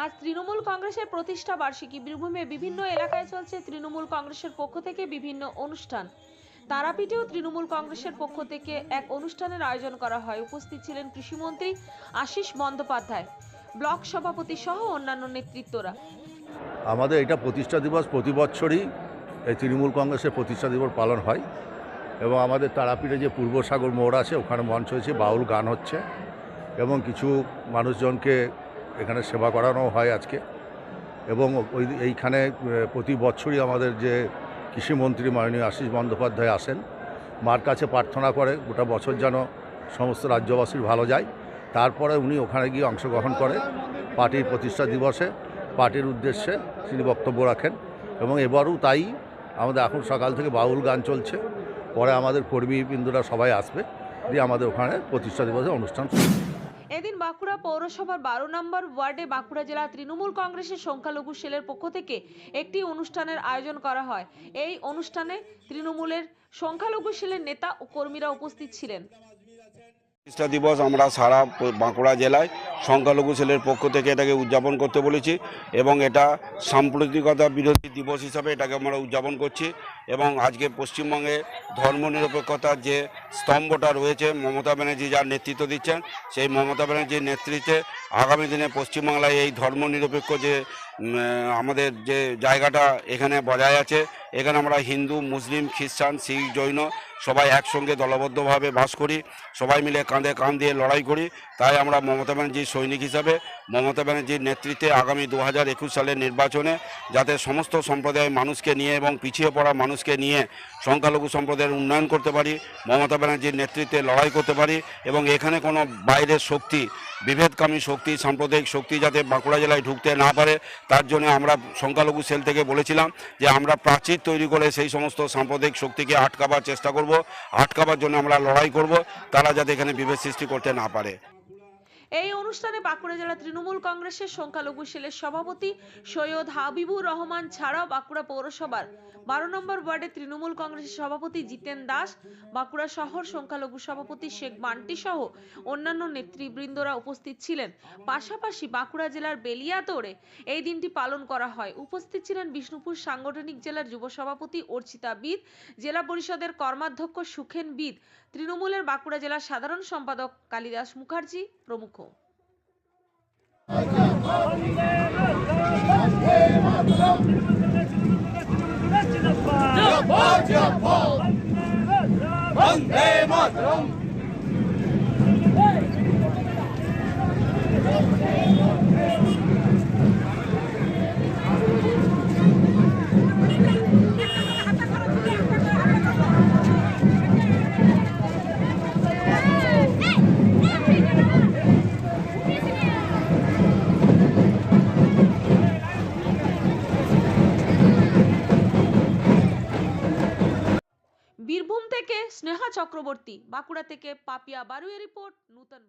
আজ তৃণমূল কংগ্রেসের প্রতিষ্ঠা বার্ষিকী। বীরভূমে বিভিন্ন এলাকায় চলছে তৃণমূল কংগ্রেসের পক্ষ থেকে বিভিন্ন অনুষ্ঠান। তারাপীঠেও তৃণমূল কংগ্রেসের পক্ষ থেকে এক অনুষ্ঠানের আয়োজন করা হয়। উপস্থিত ছিলেন কৃষিমন্ত্রী আশিস বন্দ্যোপাধ্যায়, ব্লক সভাপতি সহ অন্যান্য নেতৃত্বরা। আমাদের এটা প্রতিষ্ঠা দিবস, প্রতি বছরই এই তৃণমূল কংগ্রেসের প্রতিষ্ঠা দিবস পালন হয় এবং আমাদের তারাপীঠে যে পূর্বসাগর মোড় আছে ওখানে মঞ্চ হয়েছে, বাউল গান হচ্ছে এবং কিছু মানুষজনকে এখানে সেবা করানো হয় আজকে। এবং এইখানে প্রতি বছরই আমাদের যে কৃষিমন্ত্রী মাননীয় আশিস বন্দ্যোপাধ্যায় আসেন, মার কাছে প্রার্থনা করে গোটা বছর যেন সমস্ত রাজ্যবাসীর ভালো যায়। তারপরে উনি ওখানে গিয়ে অংশগ্রহণ করে পার্টির প্রতিষ্ঠা দিবসে পার্টির উদ্দেশ্যে তিনি বক্তব্য রাখেন এবং এবারও তাই। আমাদের এখন সকাল থেকে বাউল গান চলছে, পরে আমাদের কর্মীবৃন্দরা সবাই আসবে, দিয়ে আমাদের ওখানে প্রতিষ্ঠা দিবসের অনুষ্ঠান। এদিন বাঁকুড়া পৌরসভার 12 নম্বর ওয়ার্ডে বাঁকুড়া জেলা তৃণমূল কংগ্রেসের সংখ্যালঘু সেলের পক্ষ থেকে একটি অনুষ্ঠানের আয়োজন করা হয়। এই অনুষ্ঠানে তৃণমূলের সংখ্যালঘু সেলের নেতা ও কর্মীরা উপস্থিত ছিলেন। প্রতিষ্ঠা দিবস আমরা সারা বাঁকুড়া জেলায় সংখ্যালঘু সেলের পক্ষ থেকে এটাকে উদযাপন করতে বলেছি এবং এটা সাম্প্রদায়িকতা বিরোধী দিবস হিসাবে এটাকে আমরা উদযাপন করছি। এবং আজকে পশ্চিমবঙ্গে ধর্মনিরপেক্ষতার যে স্তম্ভটা রয়েছে, মমতা ব্যানার্জি যার নেতৃত্ব দিচ্ছেন, সেই মমতা ব্যানার্জির নেতৃত্বে আগামী দিনে পশ্চিমবাংলায় এই ধর্মনিরপেক্ষ যে আমাদের যে জায়গাটা এখানে বজায় আছে, এখানে আমরা হিন্দু, মুসলিম, খ্রিস্টান, শিখ, জৈন সবাই একসঙ্গে দলবদ্ধভাবে বাস করি, সবাই মিলে কাঁধে কাঁধ দিয়ে লড়াই করি। তাই আমরা মমতা ব্যানার্জির সৈনিক হিসাবে মমতা ব্যানার্জির নেতৃত্বে আগামী 2021 সালের নির্বাচনে যাতে সমস্ত সম্প্রদায়ের মানুষকে নিয়ে এবং পিছিয়ে পড়া মানুষকে নিয়ে সংখ্যালঘু সম্প্রদায়ের উন্নয়ন করতে পারি, মমতা ব্যানার্জির নেতৃত্বে লড়াই করতে পারি এবং এখানে কোনো বাইরের শক্তি, বিভেদকামী শক্তি, সাম্প্রদায়িক শক্তি যাতে বাঁকুড়া জেলায় ঢুকতে না পারে, তার জন্য আমরা সংখ্যালঘু সেল থেকে বলেছিলাম যে আমরা প্রাচীর তৈরি করে সেই সমস্ত সাম্প্রদায়িক শক্তিকে আটকাবার চেষ্টা করব, আটকাবার জন্য আমরা লড়াই করব, তারা যাতে এখানে বিভেদ সৃষ্টি করতে না পারে। এই অনুষ্ঠানে বাঁকুড়া জেলা তৃণমূল কংগ্রেসের সংখ্যালঘু সেলের সভাপতি সৈয়দ হাবিবুর রহমান ছাড়াও বাঁকুড়া পৌরসভার 12 নম্বর ওয়ার্ডে তৃণমূল কংগ্রেসের সভাপতি জিতেন দাস, বাঁকুড়া শহর সংখ্যালঘু সভাপতি শেখ মান্টি সহ অন্যান্য নেতৃবৃন্দরা উপস্থিত ছিলেন। পাশাপাশি বাঁকুড়া জেলার বেলিয়াতোড়ে এই দিনটি পালন করা হয়। উপস্থিত ছিলেন বিষ্ণুপুর সাংগঠনিক জেলার যুব সভাপতি অর্চিতা বিদ, জেলা পরিষদের কর্মাধ্যক্ষ সুখেন বিদ, তৃণমূলের বাঁকুড়া জেলার সাধারণ সম্পাদক কালিদাস মুখার্জি প্রমুখ। বন্দে মাতরম। বীরভূম থেকে স্নেহা চক্রবর্তী, বাঁকুড়া থেকে পাপিয়া বারুয়ের রিপোর্ট, নূতন।